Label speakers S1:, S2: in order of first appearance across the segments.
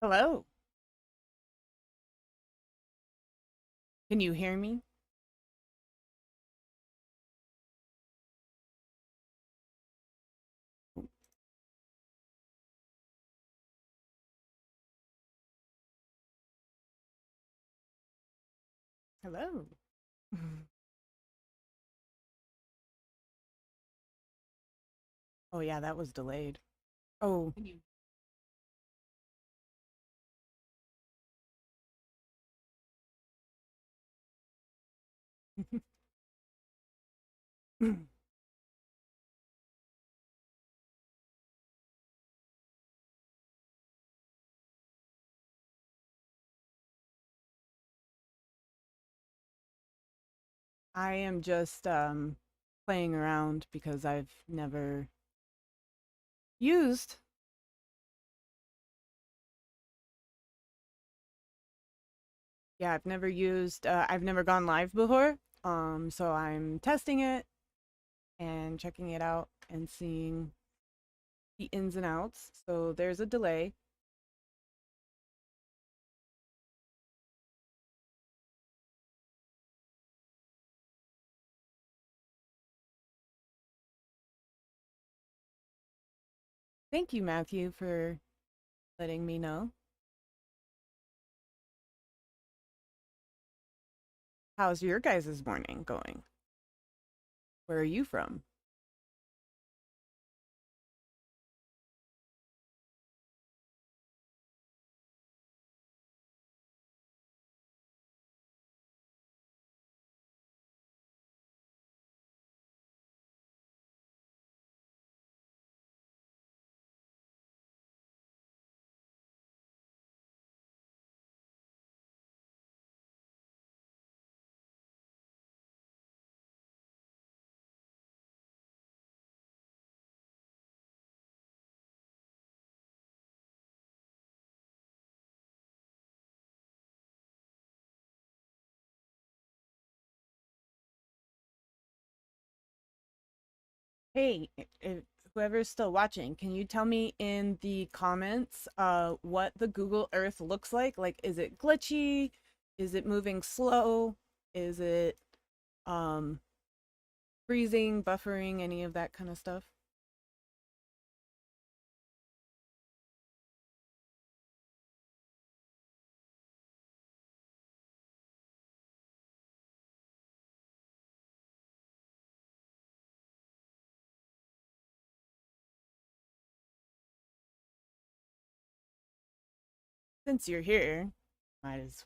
S1: Hello. Can you hear me? Hello. Oh yeah, that was delayed. Oh. I am just playing around because I've never used. Yeah, I've never gone live before. So I'm testing it and checking it out and seeing the ins and outs. So there's a delay. Thank you, Matthew, for letting me know. How's your guys' morning going? Where are you from? Hey, if whoever's still watching, can you tell me in the comments what the Google Earth looks like? Like, is it glitchy? Is it moving slow? Is it um freezing, buffering, any of that kind of stuff? Since you're here, might as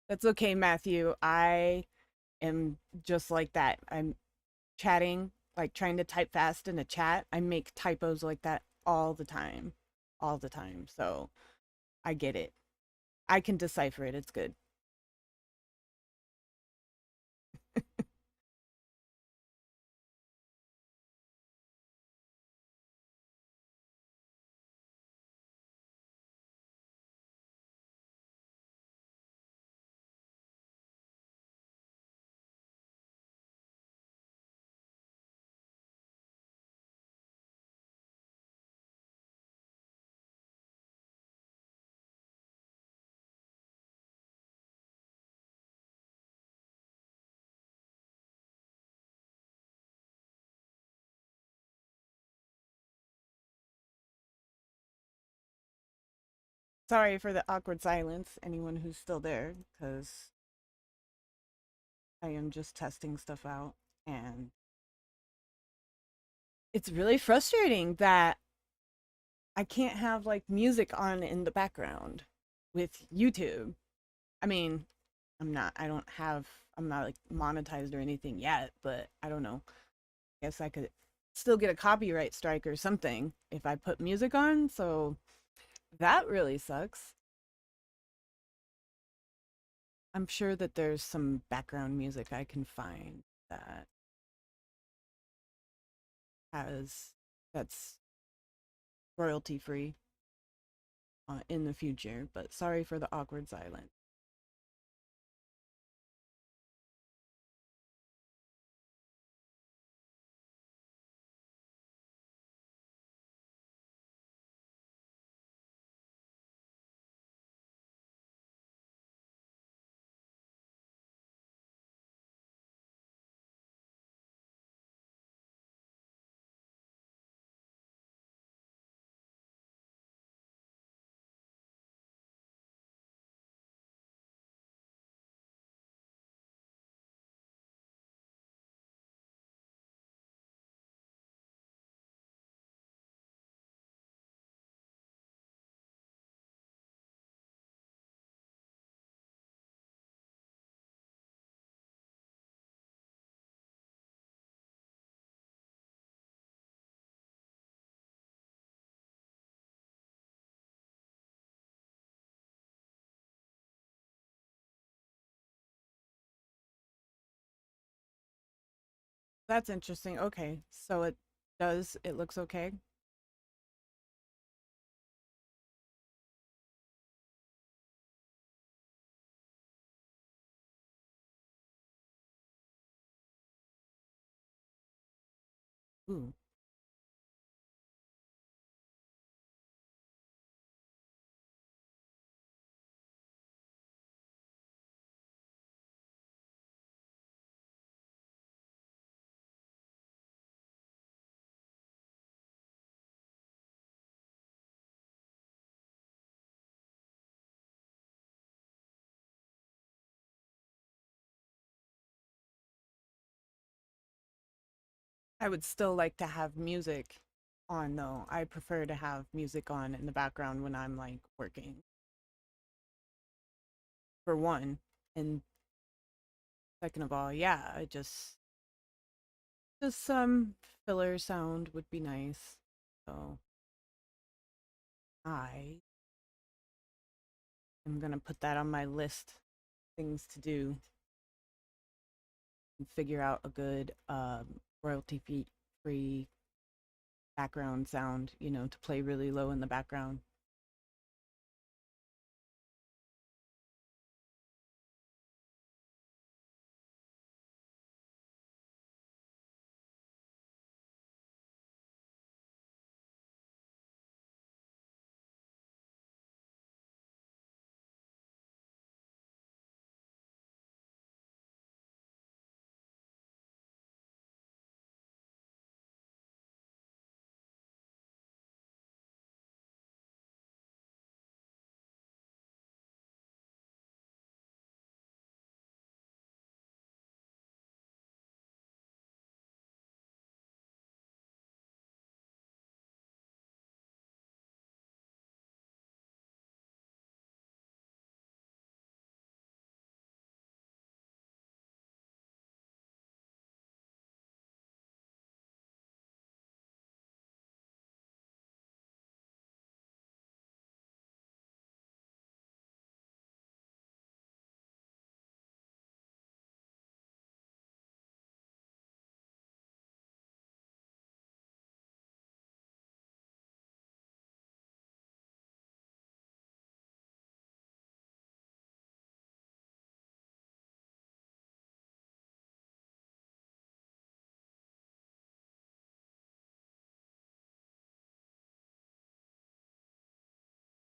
S1: that's okay, Matthew. I am just like that. I'm chatting, like trying to type fast in a chat. I make typos like that all the time. All the time. So I get it. I can decipher it. It's good. Sorry for the awkward silence, anyone who's still there, because I am just testing stuff out. And it's really frustrating that I can't have like music on in the background with YouTube. I mean, I'm not like monetized or anything yet, but I don't know. I guess I could still get a copyright strike or something if I put music on. So that really sucks. I'm sure that there's some background music I can find that has that's royalty free in the future. But sorry for the awkward silence. That's interesting. Okay. So it looks okay. Ooh. I would still like to have music on though. I prefer to have music on in the background when I'm like working, for one. And second of all, yeah, I just some filler sound would be nice. So I am gonna put that on my list things to do and figure out a good royalty free background sound, to play really low in the background.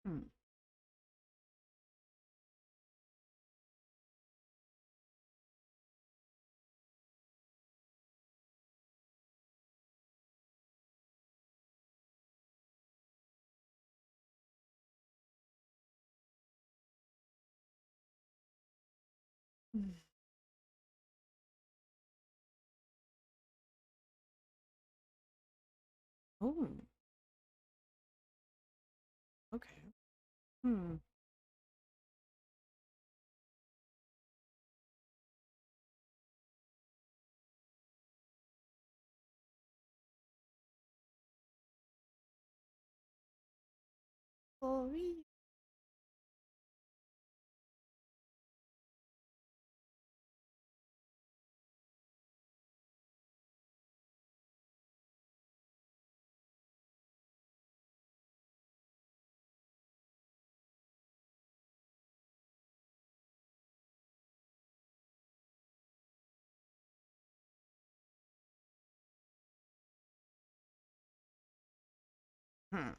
S1: Hmm. Oh, okay. Hmm. Glory. Hmm.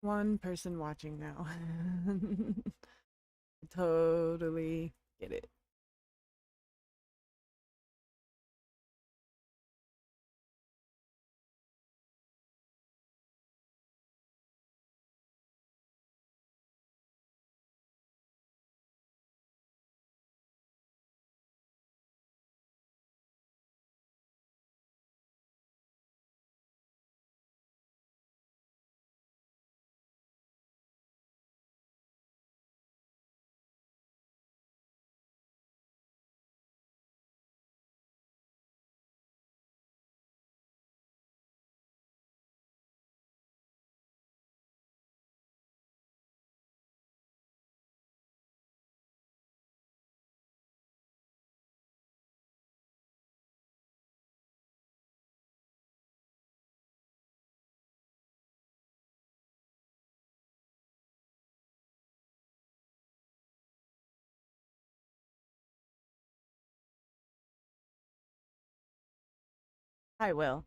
S1: One person watching now. Totally get it. I will.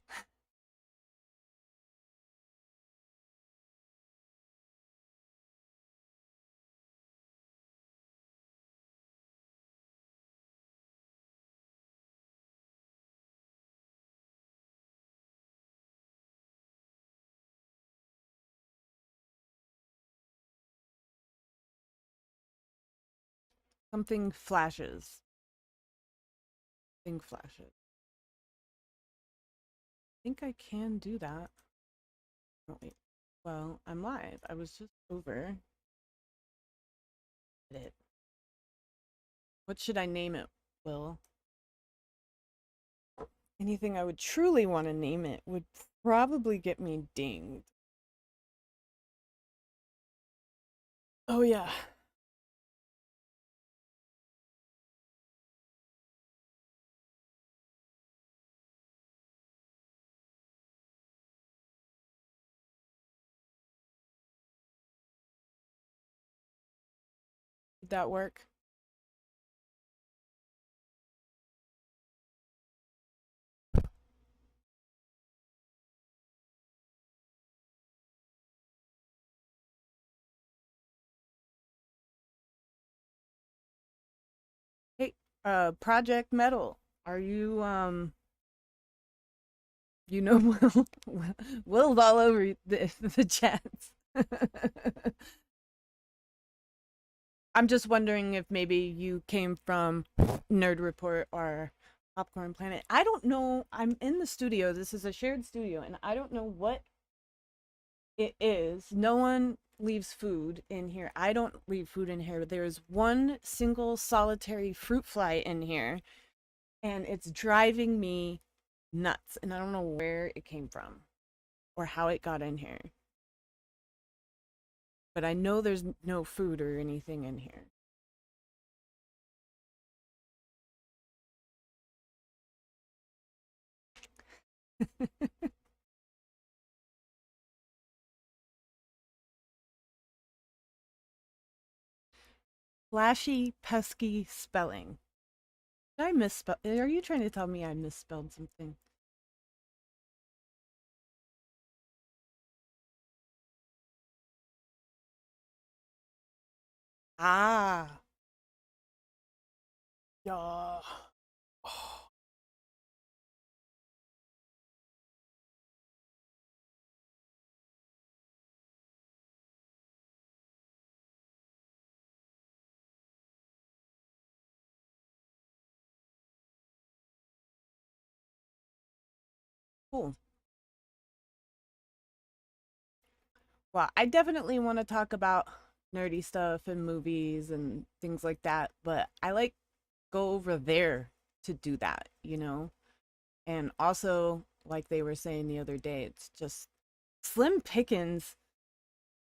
S1: Something flashes. Thing flashes. I think I can do that. Oh, wait. Well, I'm live. I was just over it. What should I name it, Will? Anything I would truly want to name it would probably get me dinged. Oh, yeah. Did that work? Hey, Project Metal. Are you, you know, Will's all over the chats. I'm just wondering if maybe you came from Nerd Report or Popcorn Planet. I don't know. I'm in the studio. This is a shared studio, and I don't know what it is. No one leaves food in here. I don't leave food in here. There's one single solitary fruit fly in here, and it's driving me nuts. And I don't know where it came from or how it got in here. But I know there's no food or anything in here. Flashy, pesky spelling. Did I misspell? Are you trying to tell me I misspelled something? Ah, yeah. Oh, cool. Well, I definitely want to talk about nerdy stuff and movies and things like that, but I like go over there to do that, you know? And also, like they were saying the other day, it's just slim pickings.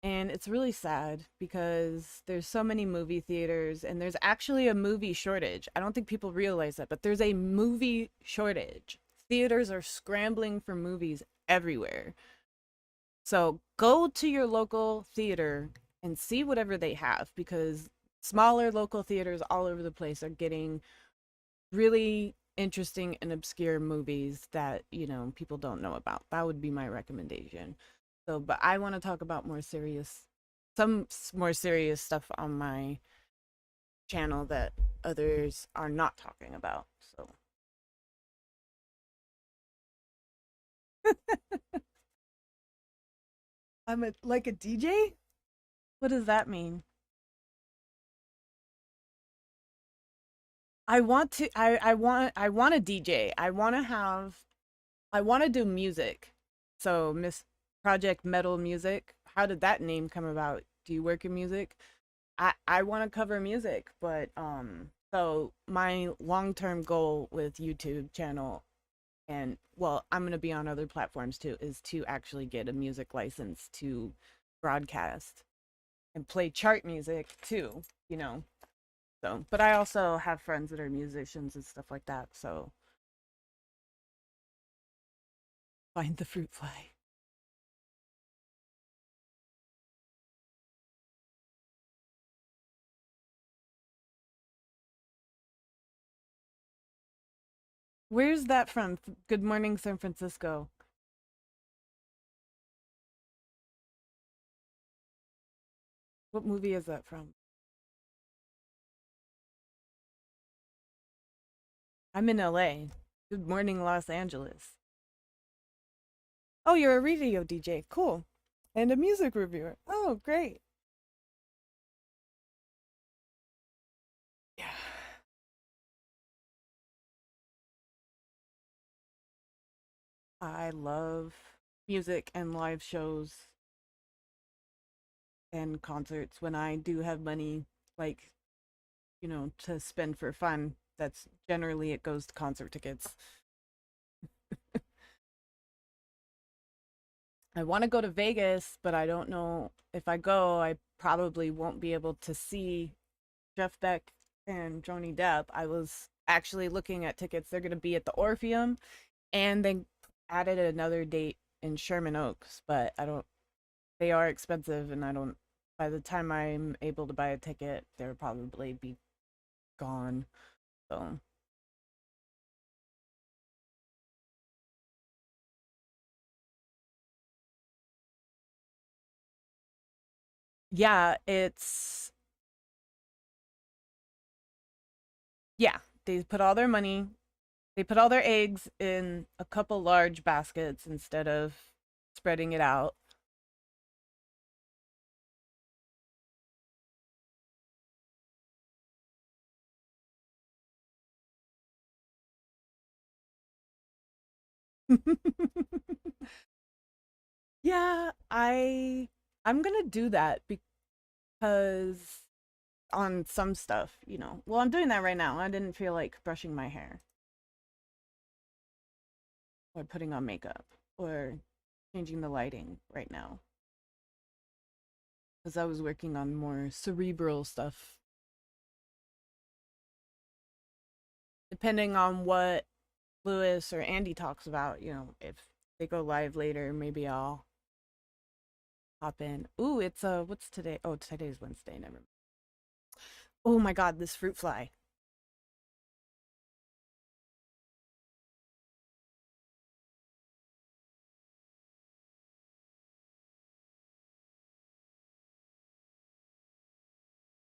S1: And it's really sad because there's so many movie theaters and there's actually a movie shortage. I don't think people realize that, but there's a movie shortage. Theaters are scrambling for movies everywhere. So go to your local theater and see whatever they have because smaller local theaters all over the place are getting really interesting and obscure movies that, you know, people don't know about. That would be my recommendation. So, but I want to talk about more serious stuff on my channel that others are not talking about. So, I'm like a DJ? What does that mean? I want a DJ. I want to do music. So, Miss Project Metal Music, how did that name come about? Do you work in music? I want to cover music, but so my long-term goal with YouTube channel and well, I'm going to be on other platforms too is to actually get a music license to broadcast and play chart music too, you know. So, but I also have friends that are musicians and stuff like that, so find the fruit fly. Where's that from? Good Morning San Francisco. What movie is that from? I'm in LA. Good Morning Los Angeles. Oh, you're a radio DJ. Cool. And a music reviewer. Oh, great. Yeah. I love music and live shows and concerts when I do have money, like, to spend for fun. That's generally it goes to concert tickets. I want to go to Vegas, but I don't know if I go, I probably won't be able to see Jeff Beck and Johnny Depp. I was actually looking at tickets. They're going to be at the Orpheum, and they added another date in Sherman Oaks, but I don't, they are expensive, and I don't, by the time I'm able to buy a ticket, they'll probably be gone. So, yeah, yeah, they put all their money, they put all their eggs in a couple large baskets instead of spreading it out. Yeah, I'm gonna do that because on some stuff, well, I'm doing that right now. I didn't feel like brushing my hair or putting on makeup or changing the lighting right now because I was working on more cerebral stuff. Depending on what Lewis or Andy talks about, if they go live later, maybe I'll hop in. Ooh, it's what's today? Oh, today's Wednesday. Never mind. Oh my God, this fruit fly.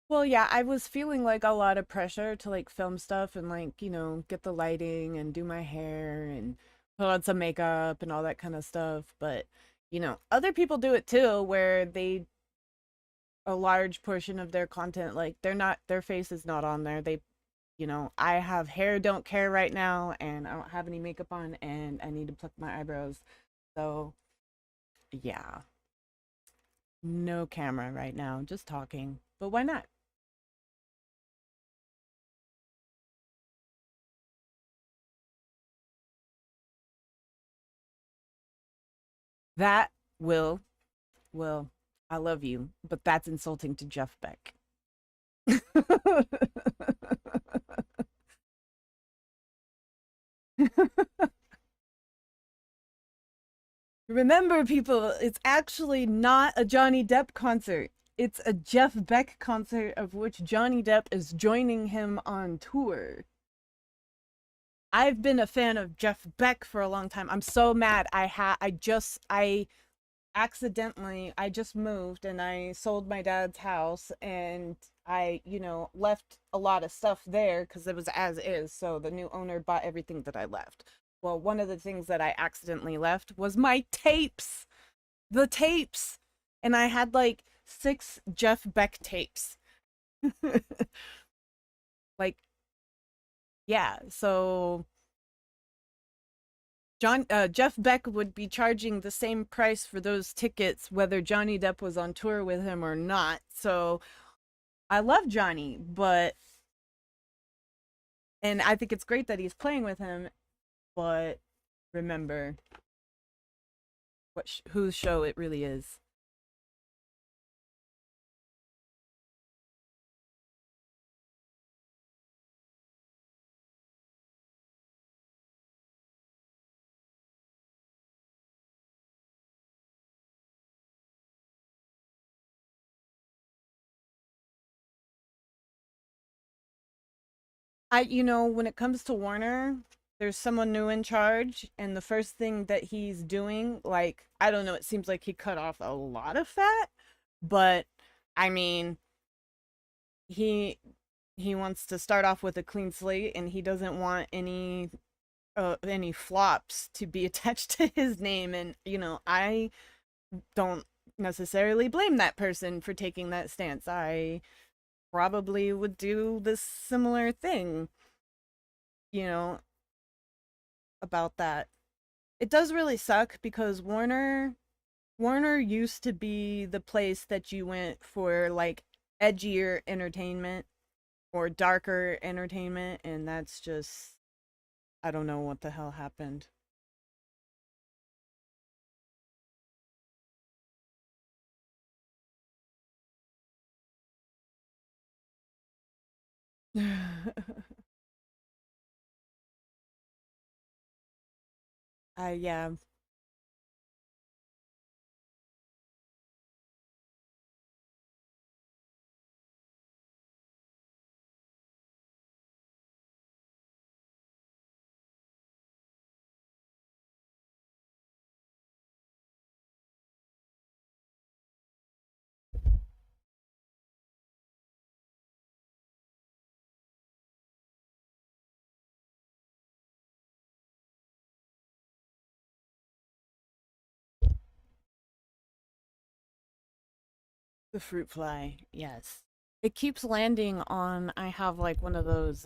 S1: Well, yeah, I was feeling like a lot of pressure to like film stuff and like, get the lighting and do my hair and put on some makeup and all that kind of stuff. But, other people do it too, where a large portion of their content, like their face is not on there. I have hair don't care right now and I don't have any makeup on and I need to pluck my eyebrows. So, yeah, no camera right now, just talking. But why not? That will Well, I love you, but that's insulting to Jeff Beck. Remember, people, it's actually not a Johnny Depp concert. It's a Jeff Beck concert of which Johnny Depp is joining him on tour. I've been a fan of Jeff Beck for a long time. I'm so mad. I accidentally I just moved and I sold my dad's house and I, left a lot of stuff there because it was as is. So the new owner bought everything that I left. Well, one of the things that I accidentally left was my tapes. The tapes. And I had like 6 Jeff Beck tapes. Like, yeah. So Jeff Beck would be charging the same price for those tickets whether Johnny Depp was on tour with him or not. So I love Johnny, and I think it's great that he's playing with him, but remember whose show it really is. When it comes to Warner, there's someone new in charge, and the first thing that he's doing, like, I don't know, it seems like he cut off a lot of fat, but I mean, he he wants to start off with a clean slate, and he doesn't want any flops to be attached to his name. And I don't necessarily blame that person for taking that stance. I probably would do this similar thing, you know, about that. It does really suck because Warner used to be the place that you went for like edgier entertainment or darker entertainment, and that's just, I don't know what the hell happened. Yeah. The fruit fly, yes. It keeps landing on, I have like one of those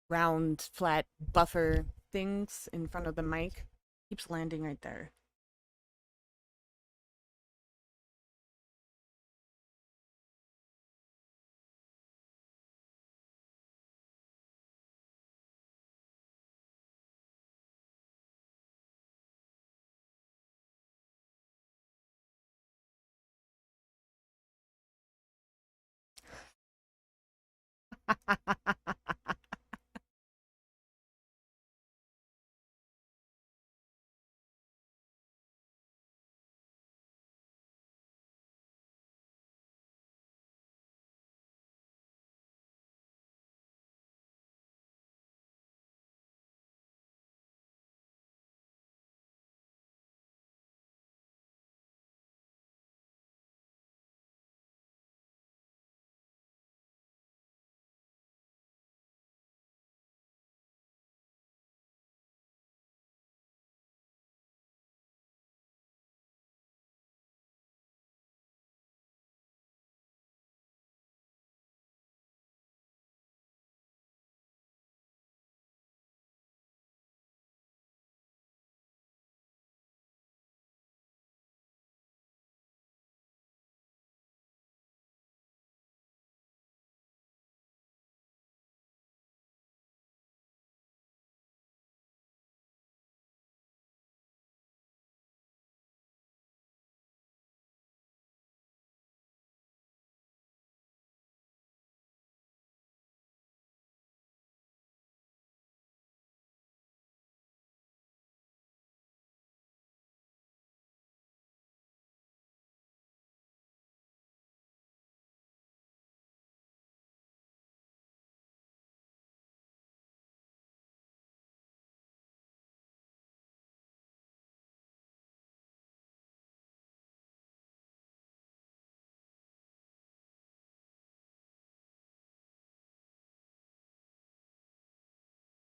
S1: round flat buffer things in front of the mic. Keeps landing right there.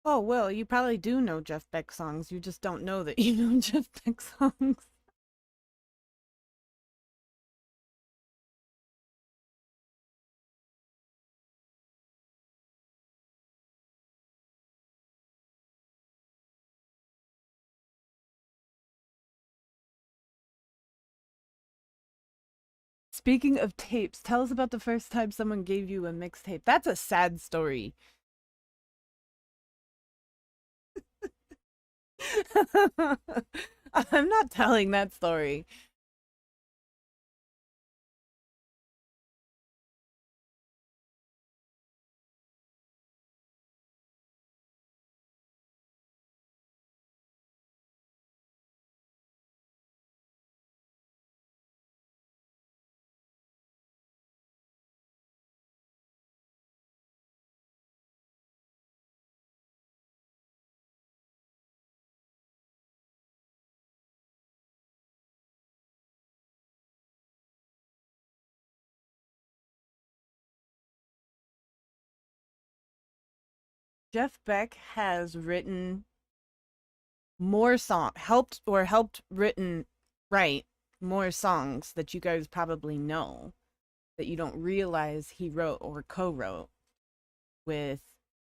S1: Oh, well, you probably do know Jeff Beck songs. You just don't know that you know Jeff Beck songs. Speaking of tapes, tell us about the first time someone gave you a mixtape. That's a sad story. I'm not telling that story. Jeff Beck has written more helped written write more songs that you guys probably know that you don't realize he wrote or co-wrote with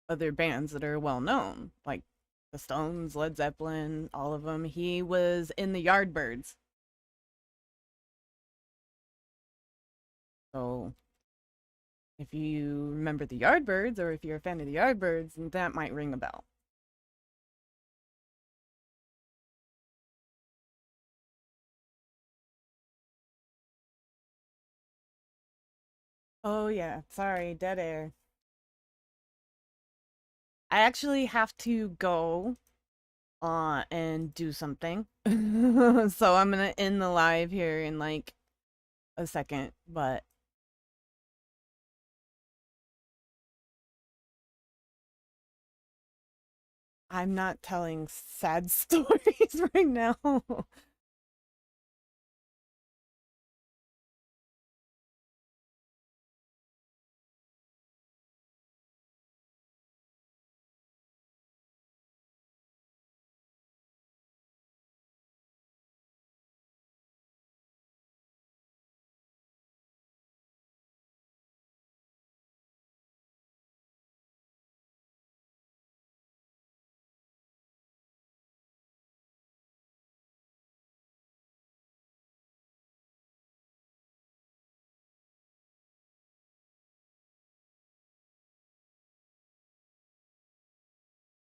S1: other bands that are well known, like the Stones, Led Zeppelin, all of them. He was in the Yardbirds. So if you remember the Yardbirds, or if you're a fan of the Yardbirds, that might ring a bell. Oh yeah, sorry, dead air. I actually have to go and do something. So I'm gonna end the live here in like a second, but I'm not telling sad stories right now.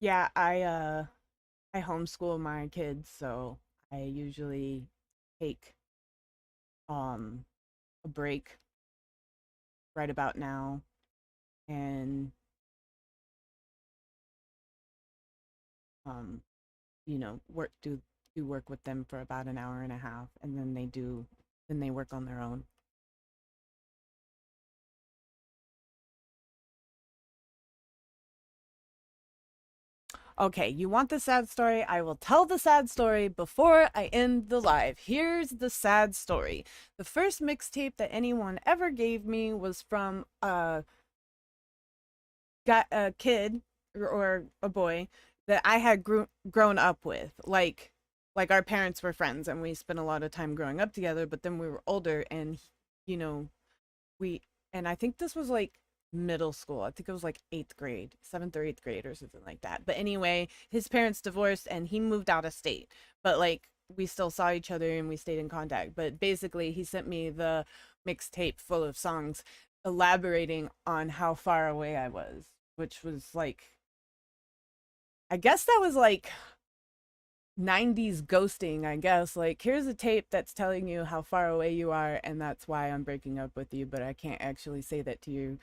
S1: Yeah, I homeschool my kids, so I usually take um a break right about now and um work do work with them for about an hour and a half, and then they work on their own. Okay, you want the sad story? I will tell the sad story before I end the live. Here's the sad story. The first mixtape that anyone ever gave me was from a kid or a boy that I had grown up with. Like our parents were friends and we spent a lot of time growing up together, but then we were older and you know, we and I think this was like middle school. I think it was like 8th grade, 7th or 8th grade or something like that. But anyway, his parents divorced and he moved out of state. But like we still saw each other and we stayed in contact. But basically, he sent me the mixtape full of songs elaborating on how far away I was, which was like I guess that was like 90s ghosting, I guess. Like, here's a tape that's telling you how far away you are, and that's why I'm breaking up with you, but I can't actually say that to you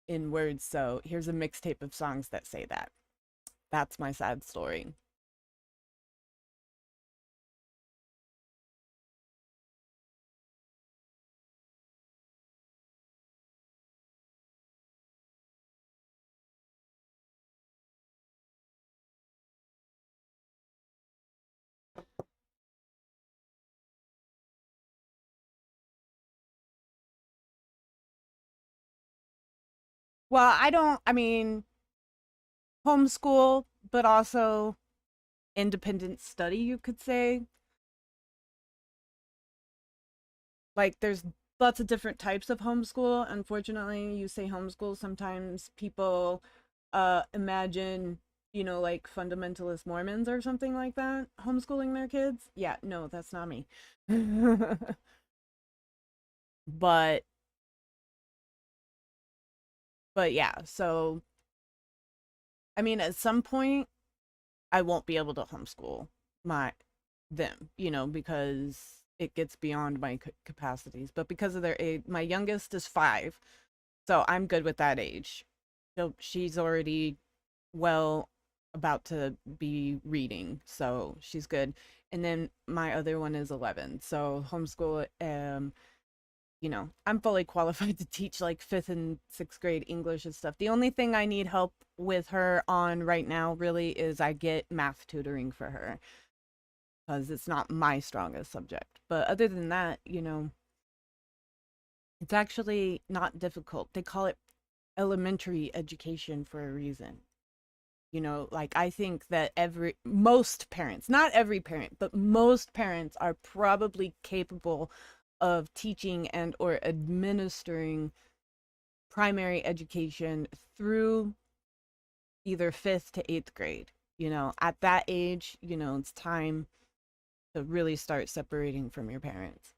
S1: in words. So here's a mixtape of songs that say that. That's my sad story. Well, I mean, homeschool, but also independent study, you could say. Like, there's lots of different types of homeschool. Unfortunately, you say homeschool, sometimes people imagine, like fundamentalist Mormons or something like that, homeschooling their kids. Yeah, no, that's not me. but but yeah, so I mean, at some point I won't be able to homeschool my them, because it gets beyond my capacities. But because of their age, my youngest is 5, so I'm good with that age. So she's already well about to be reading, so she's good. And then my other one is 11. So homeschool, I'm fully qualified to teach like 5th and 6th grade English and stuff. The only thing I need help with her on right now really is I get math tutoring for her because it's not my strongest subject. But other than that, it's actually not difficult. They call it elementary education for a reason. You know, like I think that most parents, not every parent, but most parents are probably capable of teaching and or administering primary education through either 5th to 8th grade. You know, at that age, you know, it's time to really start separating from your parents.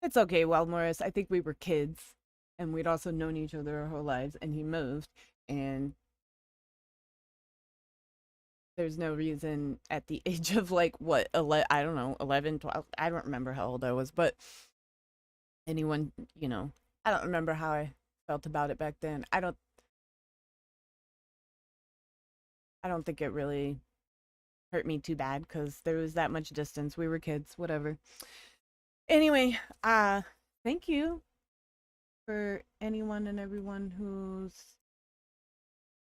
S1: It's okay, well, Morris, I think we were kids and we'd also known each other our whole lives, and he moved, and there's no reason at the age of like what, I don't know, 11, 12, I don't remember how old I was, but anyone, you know, I don't remember how I felt about it back then. I don't think it really hurt me too bad because there was that much distance. We were kids, whatever. Anyway, thank you for anyone and everyone who's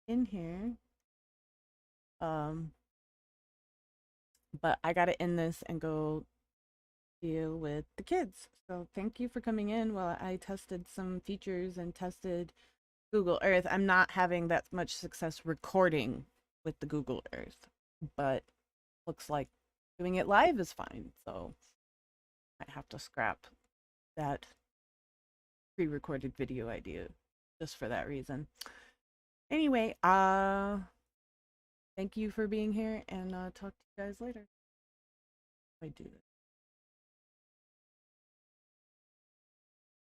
S1: in here. Um, but I gotta end this and go deal with the kids. So thank you for coming in while I tested some features and tested Google Earth. I'm not having that much success recording with the Google Earth, but looks like doing it live is fine. So I have to scrap that pre-recorded video idea just for that reason. Anyway, thank you for being here, and talk to you guys later. I do this.